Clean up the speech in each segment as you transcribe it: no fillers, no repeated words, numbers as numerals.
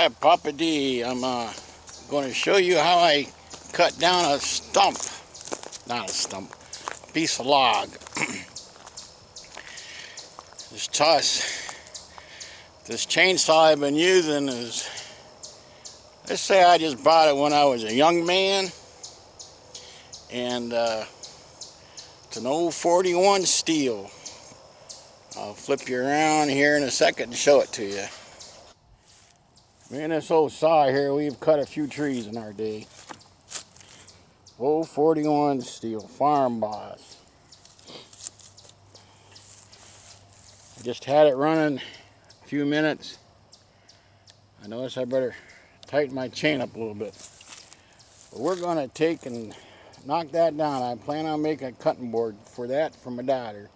Hi, Papa D. I'm going to show you how I cut down a stump. Not a stump. A piece of log. This chainsaw I've been using is, let's say I just bought it when I was a young man. And it's an old 41 steel. I'll flip you around here in a second and show it to you. Me and this old saw here, we've cut a few trees in our day. Old 41 steel, farm boss. I just had it running a few minutes. I noticed I better tighten my chain up a little bit. But we're going to take and knock that down. I plan on making a cutting board for that for my daughter.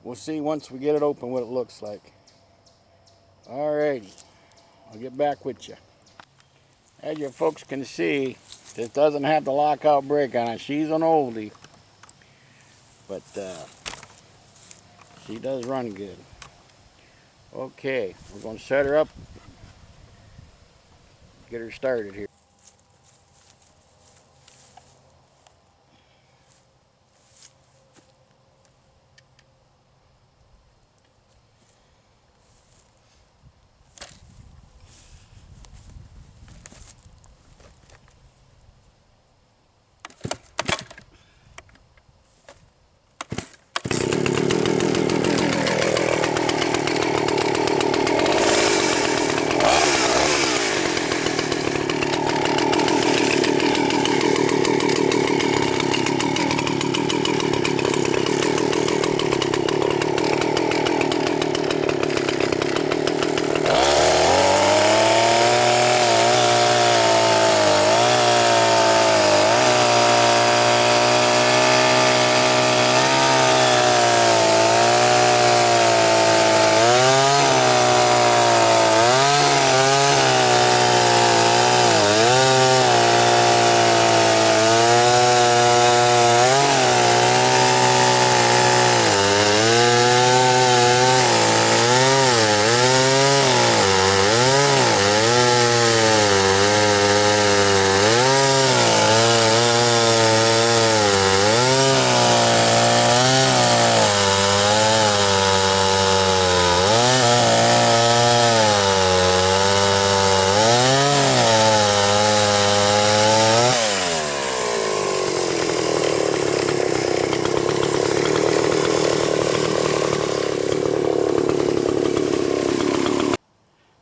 We'll see once we get it open what it looks like. Alrighty, I'll get back with you. As you folks can see, this doesn't have the lockout brake on it. She's an oldie, but she does run good. Okay, we're going to set her up, get her started here.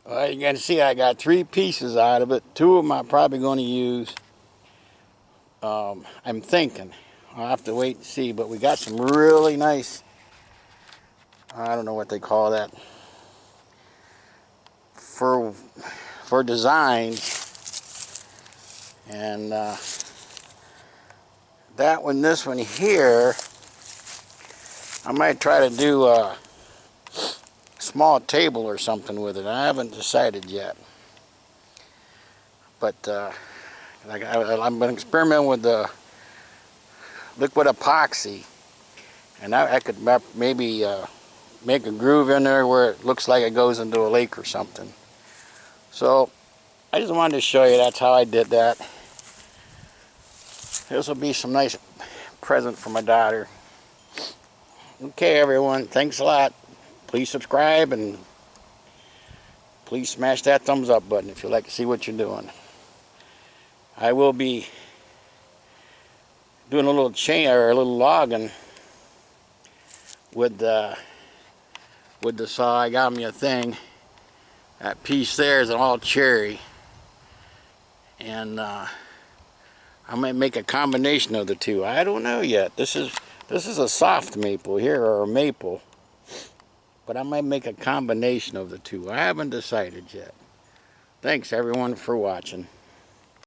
Well, you can see I got 3 pieces out of it. 2 of them I'm probably going to use. I'm thinking. I'll have to wait and see, but we got some really nice, I don't know what they call that, for designs. And that one, this one here, I might try to do a small table or something with it. I haven't decided yet. But I've been experimenting with the liquid epoxy, and I could maybe make a groove in there where it looks like it goes into a lake or something. So I just wanted to show you that's how I did that. This will be some nice present for my daughter. Okay, everyone, thanks a lot. Please subscribe and please smash that thumbs up button if you like to see what you're doing. I will be doing a little chain or a little logging with the saw. I got me a thing. That piece there is an all cherry, and I might make a combination of the two. I don't know yet. This is a soft maple here, or a maple, but I might make a combination of the two. I haven't decided yet. Thanks everyone for watching.